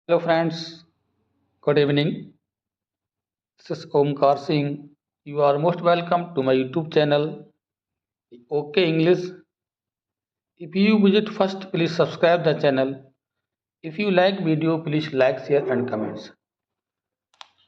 Hello friends, good evening. This is Omkar Singh. You are most welcome to my YouTube channel, OK English. If you visit first, please subscribe the channel. If you like video, please like, share and comments.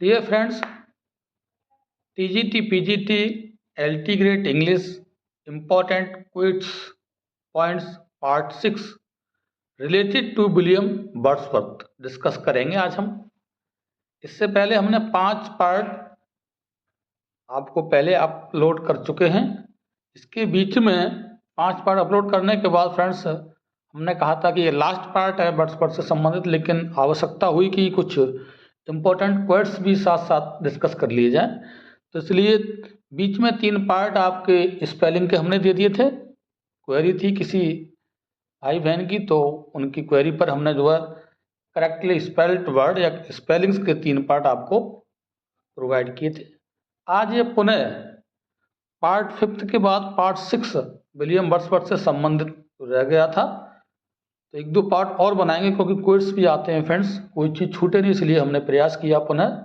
Dear friends, TGT, PGT, LT Grade English, important quiz points part 6 related to William Wordsworth discuss करेंगे आज हम। इससे पहले हमने 5 part आपको पहले upload कर चुके हैं। इसके बीच में 5 पार्ट अपलोड करने के बाद फ्रेंड्स हमने कहा था कि ये लास्ट पार्ट है वर्ड्सवर्थ से संबंधित, लेकिन आवश्यकता हुई कि कुछ इम्पोर्टेंट वर्ड्स भी साथ साथ डिस्कस कर लिए जाए, तो इसलिए बीच में 3 पार्ट आपके स्पेलिंग के हमने दे दिए थे। क्वेरी थी किसी भाई बहन की, तो उनकी क्वेरी पर हमने जो है करेक्टली स्पेल्ड वर्ड या स्पेलिंग्स के 3 पार्ट आपको प्रोवाइड किए थे। आज ये पुनः पार्ट 5 के बाद पार्ट 6 विलियम वर्ड्सवर्थ से संबंधित रह गया था, तो 1-2 पार्ट और बनाएंगे क्योंकि क्विज भी आते हैं फ्रेंड्स, कोई चीज़ छूटे नहीं, इसलिए हमने प्रयास किया पुनः।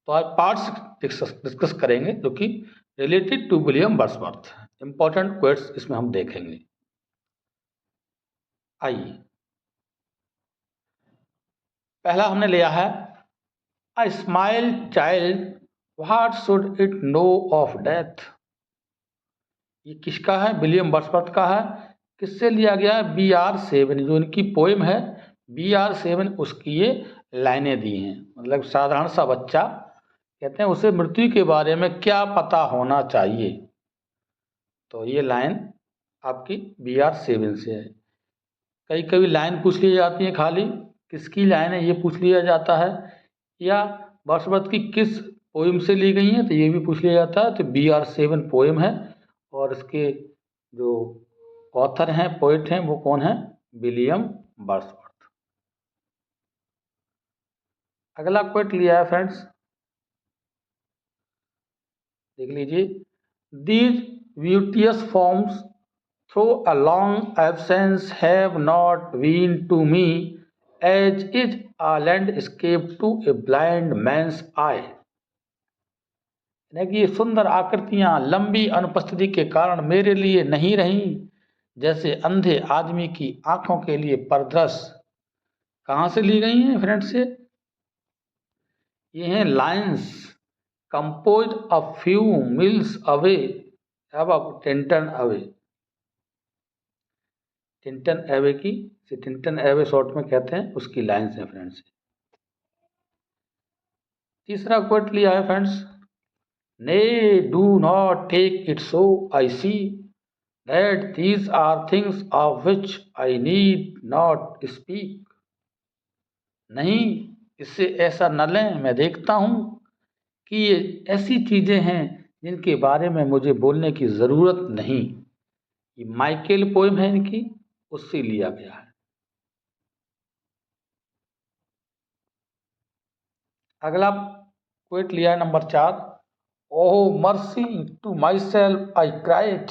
तो आज पार्ट 6 डिस्कस करेंगे जो कि related to William Wordsworth, important quiz इसमें हम देखेंगे। आइए, पहला हमने लिया है a smile child what should it know of death. ये किसका है? विलियम वर्ड्सवर्थ का है। किससे लिया गया है? BR7, जो इनकी पोएम है BR7, उसकी ये लाइनें दी हैं। मतलब साधारण सा बच्चा कहते हैं उसे मृत्यु के बारे में क्या पता होना चाहिए, तो ये लाइन आपकी BR7 से है। कई कभी लाइन पूछ ली जाती है, खाली किसकी लाइन है ये पूछ लिया जाता है, या वर्ड्सवर्थ की किस पोएम से ली गई है तो ये भी पूछ लिया जाता है। तो BR7 पोएम है और इसके जो ऑथर हैं, पोइट हैं, वो कौन है? William Wordsworth. अगला क्वेट लिया है फ्रेंड्स, देख लीजिए। These beauteous forms through a long absence have not been to me as is a landscape to a blind man's eye. यानी कि ये सुंदर आकृतियां लंबी अनुपस्थिति के कारण मेरे लिए नहीं रहीं, जैसे अंधे आदमी की आंखों के लिए परिदृश्य। कहाँ से ली गई हैं फ्रेंड्स? से ये हैं lines compose a few mills away अब टिंटन अवे। टिंटन एवे की, से टिंटन एवे शॉर्ट में कहते हैं, उसकी लाइन्स हैं फ्रेंड्स। तीसरा क्वेट लिया है फ्रेंड्स, ने do not take it so I see that these are things of which I need not speak। नहीं, इससे ऐसा न लें, मैं देखता हूँ कि ये ऐसी चीज़ें हैं जिनके बारे में मुझे बोलने की ज़रूरत नहीं। ये माइकेल पोएम है इनकी, उससे लिया गया है। अगला क्वेट लिया है number 4, oh mercy to my self I cried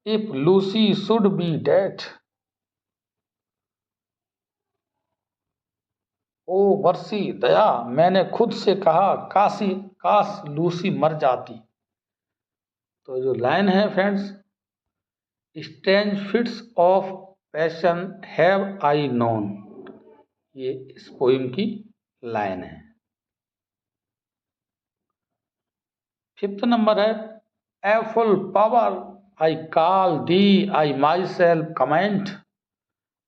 if Lucy should be dead. O वर्षी, दया, मैंने खुद से कहा काश लूसी मर जाती। तो जो लाइन है friends, strange fits of passion have I known, ये इस पोइम की लाइन है। 5th नंबर है, awful power I call thee I my self commend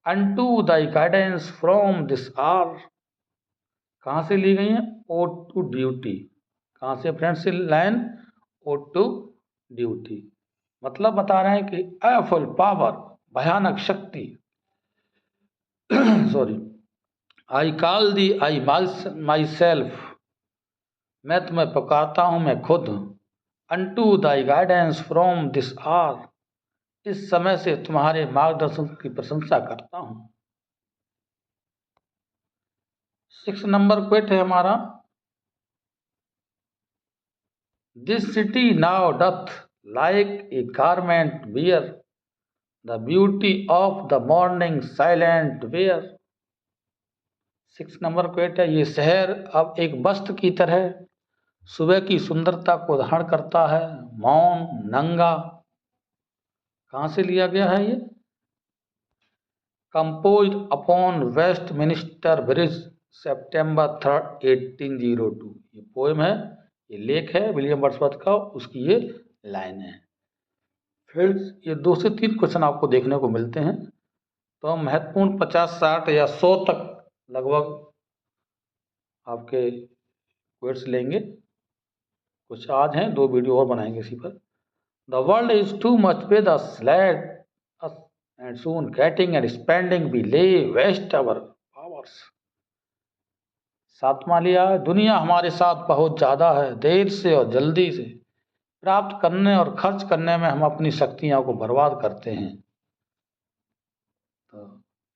unto thy guidance from this hour. कहाँ से ली गई है? Ode to duty. कहाँ से friends line? Ode to duty. मतलब बता रहे हैं कि एफुल पावर, भयानक शक्ति, sorry, I call thee I my self, मैं तुम्हें पुकारता हूँ मैं खुद, unto thy guidance from this hour, इस समय से तुम्हारे मार्गदर्शन की प्रशंसा करता हूँ। 6 नंबर क्वेट है हमारा, this city now doth like a garment bear the beauty of the morning silent wear. 6 number quote है, ये शहर अब एक वस्त्र की तरह सुबह की सुंदरता को धारण करता है। मौन नंगा कहाँ से लिया गया है ये? Composed upon Westminster bridge September 3, 1802। ये पोएम है, ये लेख है विलियम वर्ड्सवर्थ का, उसकी ये लाइन है। फिर ये 2 से 3 क्वेश्चन आपको देखने को मिलते हैं, तो हम महत्वपूर्ण 50, 60 या 100 तक लगभग आपके क्वेश्चन लेंगे। कुछ आज हैं, 2 वीडियो और बनाएंगे इसी पर। The world is too much with us let us and soon getting and spending we lay waste our powers. 7वां लिया है, दुनिया हमारे साथ बहुत ज़्यादा है, देर से और जल्दी से प्राप्त करने और खर्च करने में हम अपनी शक्तियों को बर्बाद करते हैं।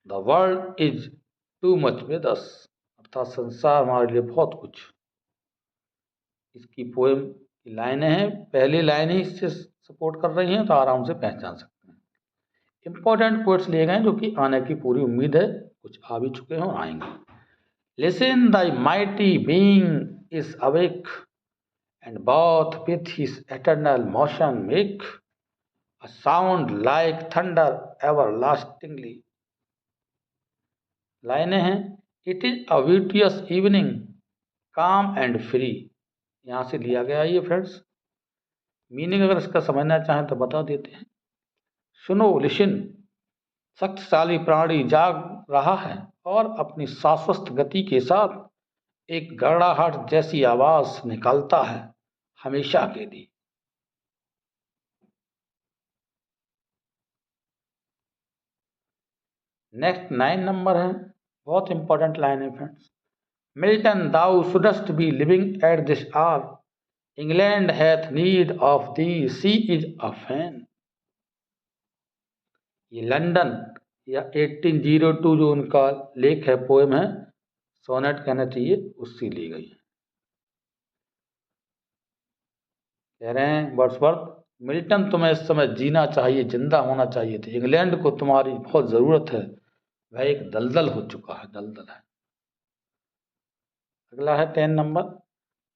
The world is too much with अस, अर्थात संसार हमारे लिए बहुत कुछ। इसकी पोएम की लाइनें हैं, पहली लाइन ही इससे सपोर्ट कर रही हैं, तो आराम से पहचान सकते हैं। इंपॉर्टेंट कोट्स लिए गए जो कि आने की पूरी उम्मीद है, कुछ आ भी चुके हैं और आएंगे। Listen the mighty being is awake and both with his eternal motion make a sound like thunder everlastingly। लाइनें हैं, इट इज अ ब्यूटियस इवनिंग काम एंड फ्री, यहाँ से लिया गया ये फ्रेंड्स। मीनिंग अगर इसका समझना चाहें तो बता देते हैं। सुनो लिसन, शक्तिशाली प्राणी जाग रहा है और अपनी शाश्वत गति के साथ एक गड़ाहट जैसी आवाज निकालता है हमेशा के लिए। नेक्स्ट 9 नंबर है, बहुत इंपॉर्टेंट लाइन है friends. Milton thou shouldst be living at this hour, England hath need of thee, she is a fen. ये लंदन या 1802 जो उनका लेख है, पोएम है, सोनेट कहना चाहिए, उससे ली गई है। कह रहे हैं वर्ड्सवर्थ, मिल्टन तुम्हें इस समय जीना चाहिए, जिंदा होना चाहिए थे, इंग्लैंड को तुम्हारी बहुत ज़रूरत है, वह एक दलदल हो चुका है, दलदल है। अगला है 10 नंबर।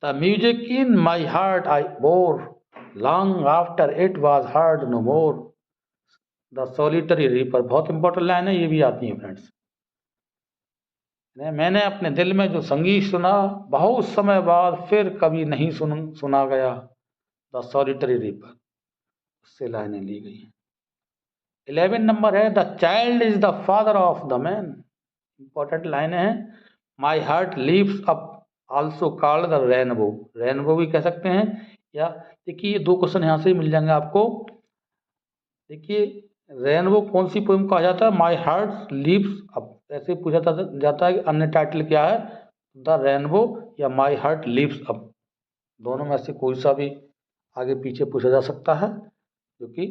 The music in my heart I bore long after it was heard no more, the solitary reaper. बहुत इंपॉर्टेंट लाइन है, ये भी आती है फ्रेंड्स। मैंने अपने दिल में जो संगीत सुना बहुत समय बाद फिर कभी नहीं सुना गया, द सॉलिटरी रीपर, उससे लाइनें ली गई हैं। 11 नंबर है, the child is the father of the man. Important लाइनें हैं, my heart leaves up also called the rainbow, rainbow भी कह सकते हैं। या देखिए 2 क्वेश्चन यहाँ से ही मिल जाएंगे आपको। देखिए रेनबो कौन सी पोएम कहा जाता है? माई हार्ट लीव्स अप, ऐसे पूछा जाता है कि अन्य टाइटल क्या है, द रेनबो या माई हार्ट लीव्स अप, दोनों में से कोई सा भी आगे पीछे पूछा जा सकता है, क्योंकि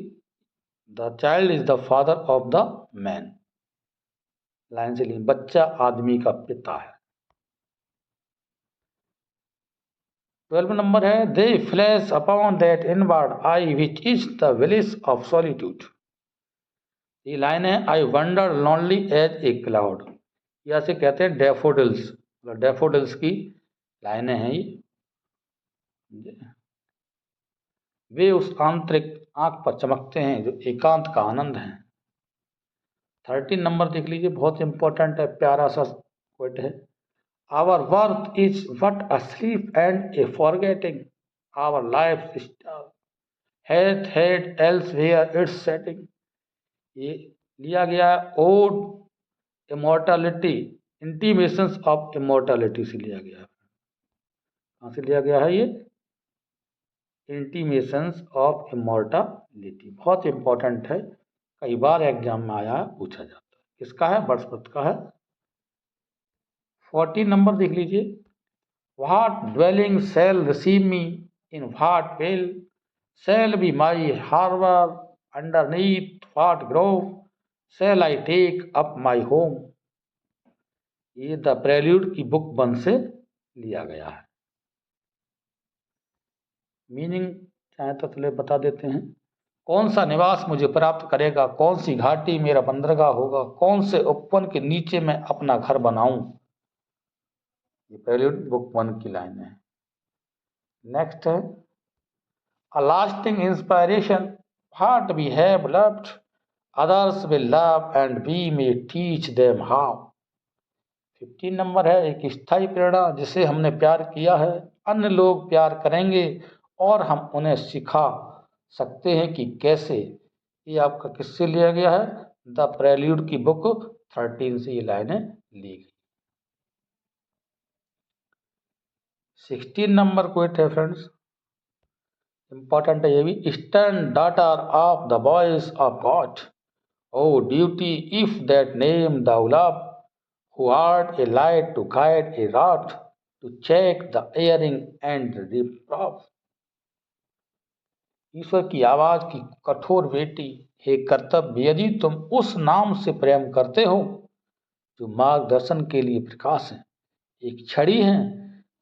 the child is the father of the man, line से ली, बच्चा आदमी का पिता है। 12 नंबर है, they flash upon that inward eye which is the bliss of solitude. ये लाइन है, I wonder lonely as a cloud, या से कहते हैं डैफोडिल्स, डैफोडिल्स की लाइनें हैं ये। वे उस आंतरिक आंख पर चमकते हैं जो एकांत का आनंद है। 13 नंबर देख लीजिए, बहुत इंपॉर्टेंट है, प्यारा सा क्वेट है। Our birth is but a sleep and a forgetting, our life star hath had elsewhere its setting. ये लिया गया ode immortality, intimations of immortality से लिया गया है। कहाँ से लिया गया है ये? इंटीमेशंस ऑफ इमोर्टैलिटी, बहुत इंपॉर्टेंट है, कई बार एग्जाम में आया है, पूछा जाता है। किसका है? वर्ड्सवर्थ का है। 14 नंबर देख लीजिए, what dwelling shall receive me, in what vale shall be my harbour, underneath what grove shall I take up my home. ये द प्रेल्यूड की बुक 1 से लिया गया है। मीनिंग चाहे तो चले बता देते हैं। कौन सा निवास मुझे प्राप्त करेगा, कौन सी घाटी मेरा बंदरगाह होगा, कौन से उपवन के नीचे मैं अपना घर बनाऊं, प्रेल्यूड बुक 1 की लाइनें हैं। नेक्स्ट है A lasting inspiration, what we have loved, others will love and we may teach them how. 15 number है एक स्थायी प्रेरणा, जिसे हमने प्यार किया है अन्य लोग प्यार करेंगे और हम उन्हें सिखा सकते हैं कि कैसे। ये आपका किससे लिया गया है? द प्रेल्यूड की बुक 13 से ये लाइनें ली गई। 16 नंबर क्वेट है फ्रेंड्स, इंपॉर्टेंट है ये भी। Stern daughter of the voice of God, O duty if that name thou love, who art a light to guide a rod, to check the erring and reprove. ईश्वर की आवाज की कठोर बेटी, हे कर्तव्य, यदि तुम उस नाम से प्रेम करते हो जो मार्गदर्शन के लिए प्रकाश है, एक छड़ी है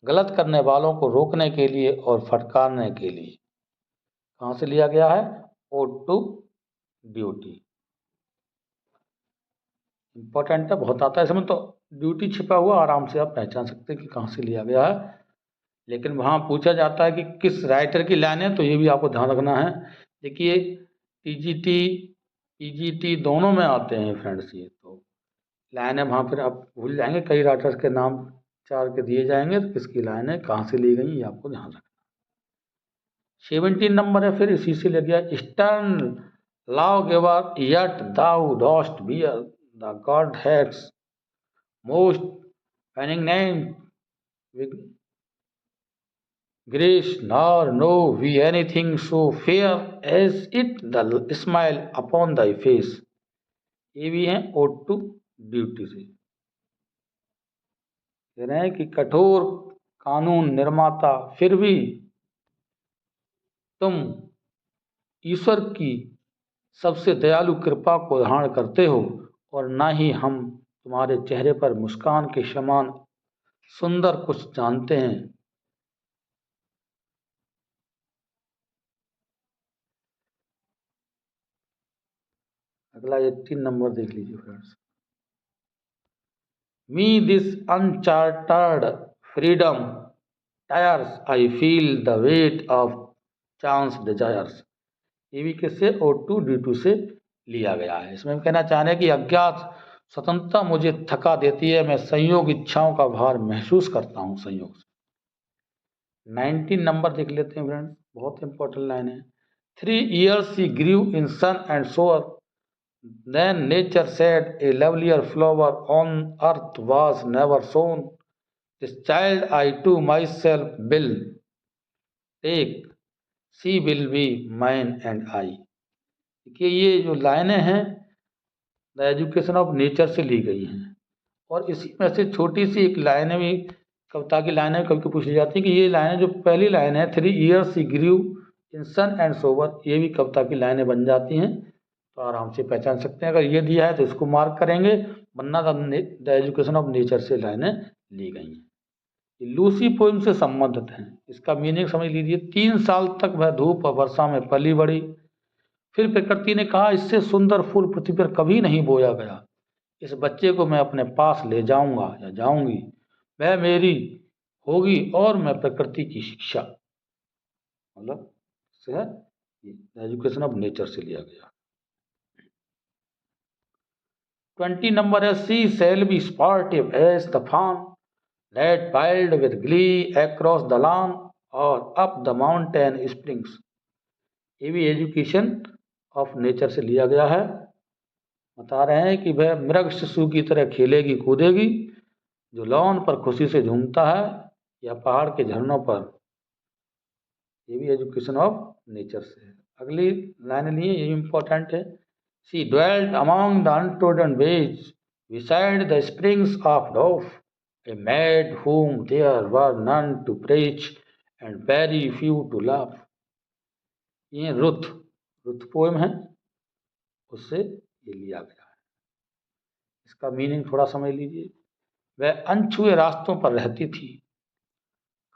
गलत करने वालों को रोकने के लिए और फटकारने के लिए। कहाँ से लिया गया है? Odd to duty. इंपॉर्टेंट है, बहुत आता है इसमें, तो ड्यूटी छिपा हुआ आराम से आप पहचान सकते हैं कि कहाँ से लिया गया है। लेकिन वहाँ पूछा जाता है कि किस राइटर की लाइन है, तो ये भी आपको ध्यान रखना है। देखिए टीजीटी पीजीटी दोनों में आते हैं फ्रेंड्स, ये तो लाइन है, वहाँ फिर आप भूल जाएंगे, कई राइटर्स के नाम 4 के दिए जाएंगे, तो किसकी लाइन है कहाँ से ली गई ये आपको ध्यान रखना। 17 नंबर है फिर इसी से ले गया। Stern lawgiver yet thou dost bear, the godhead's most benignant grace, nor know we anything so fair as it the smile upon thy face. ये भी है ओड टू ड्यूटी से। कह रहे हैं कि कठोर कानून निर्माता, फिर भी तुम ईश्वर की सबसे दयालु कृपा को धारण करते हो, और ना ही हम तुम्हारे चेहरे पर मुस्कान के समान सुंदर कुछ जानते हैं। अगला 18 नंबर देख लीजिए friends. Me this uncharted freedom tires, I feel the weight of chance desires. ये भी किससे? ओड टू ड्यूटी से लिया गया है। इसमें हम कहना चाह रहे हैं कि अज्ञात स्वतंत्रता मुझे थका देती है, मैं संयोग इच्छाओं का भार महसूस करता हूँ संयोग से। 19 नंबर देख लेते हैं फ्रेंड्स, बहुत इंपॉर्टेंट लाइन है। 3 years she grew in sun and shore, then nature said a lovelier flower on earth was never sown. This child I to myself will take, she will be mine and I. देखिए ये जो लाइनें हैं the education of nature से ली गई हैं, और इसी में से छोटी सी एक लाइन भी कविता की लाइनें कभी कभी पूछी जाती है कि ये लाइनें जो पहली लाइन है 3 years she grew in sun and shore, ये भी कविता की लाइनें बन जाती हैं, तो आराम से पहचान सकते हैं। अगर ये दिया है तो इसको मार्क करेंगे, वरना द एजुकेशन ऑफ नेचर से लाइनें ली गई हैं। लूसी पोइम से संबंधित हैं, इसका मीनिंग समझ लीजिए। 3 साल तक वह धूप और वर्षा में पली बड़ी, फिर प्रकृति ने कहा इससे सुंदर फूल पृथ्वी पर कभी नहीं बोया गया, इस बच्चे को मैं अपने पास ले जाऊंगा या जाऊंगी, वह मेरी होगी और मैं प्रकृति की शिक्षा, मतलब से है एजुकेशन ऑफ नेचर से लिया गया। 20 नंबर है she shall be sportive as the fawn that wild with glee across the lawn or up the mountain springs. ये भी एजुकेशन ऑफ नेचर से लिया गया है। बता रहे हैं कि वह मृग शिशु की तरह खेलेगी कूदेगी, जो लॉन पर खुशी से झूमता है या पहाड़ के झरनों पर। ये भी एजुकेशन ऑफ नेचर से है। अगली लाइन लिए ये इम्पोर्टेंट है। She dwelt among the untrodden ways, beside the springs of Dove, a maid whom there were none to preach and very few to love. ये रुथ पोएम है, उससे ये लिया गया है। इसका मीनिंग थोड़ा समझ लीजिए। वह अनछुए रास्तों पर रहती थी,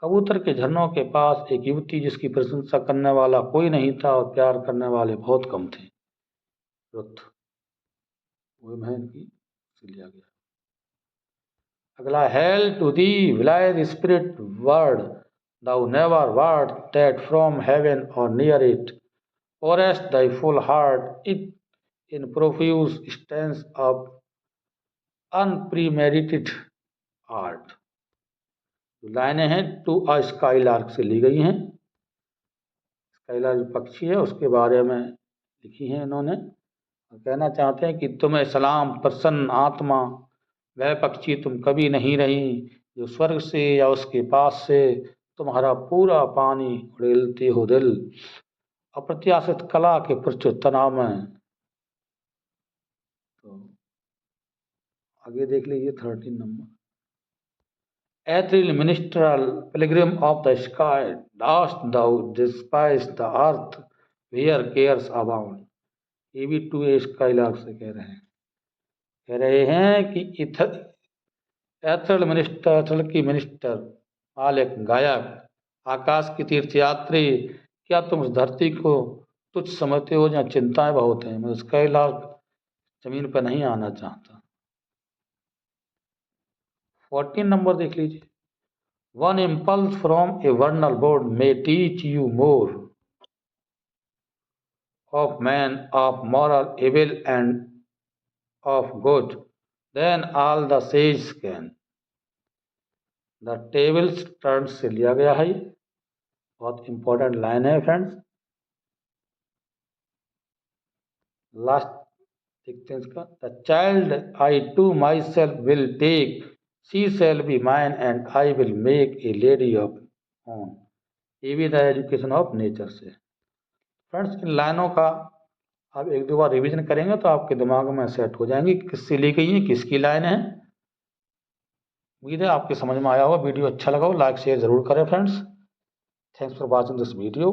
कबूतर के झरनों के पास एक युवती जिसकी प्रशंसा करने वाला कोई नहीं था और प्यार करने वाले बहुत कम थे। रुथ पोएम है इनकी, से लिया गया। अगला, hail to thee blithe spirit bird thou never wert that from heaven or near it, pourest thy full heart it in profuse strains of unpremeditated art। जो लाइनें हैं टू अ स्काईलार्क से ली गई हैं। स्काईलार्क जो पक्षी है उसके बारे में लिखी हैं इन्होंने। कहना चाहते हैं कि तुम्हें सलाम प्रसन्न आत्मा, वह पक्षी तुम कभी नहीं रही जो स्वर्ग से या उसके पास से तुम्हारा पूरा पानी उड़ेलती हो दिल अप्रत्याशित कला के प्रचुर तनाव में। तो आगे देख लीजिए 13 number. Ethereal ministerial pilgrim of the sky, dost thou despise the earth where cares abound। ये भी टू ए स्काईलार्क से कह रहे हैं कि एथरल मिनिस्टर, एथरल की मिनिस्टर, मालिक, गायक, आकाश की तीर्थयात्री, क्या तुम उस धरती को तुच्छ समझते हो जहाँ चिंताएं बहुत हैं। मैं स्काईलार्क जमीन पर नहीं आना चाहता। 14 नंबर देख लीजिए। One impulse from a vernal बोर्ड may teach you more of man of moral evil and of good than all the sages can. The tables turn से लिया गया है। बहुत इंपॉर्टेंट लाइन है फ्रेंड्स। लास्ट देखते हैं इसका। The child I to my self will take, she shall be mine and I will make a lady of own. ये भी द एजुकेशन ऑफ नेचर से। फ्रेंड्स इन लाइनों का आप एक दो बार रिवीजन करेंगे तो आपके दिमाग में सेट हो जाएंगी किससे ली गई है, किसकी लाइन है। उम्मीद है आपके समझ में आया होगा। वीडियो अच्छा लगा हो लाइक शेयर जरूर करें friends. Thanks for watching this video.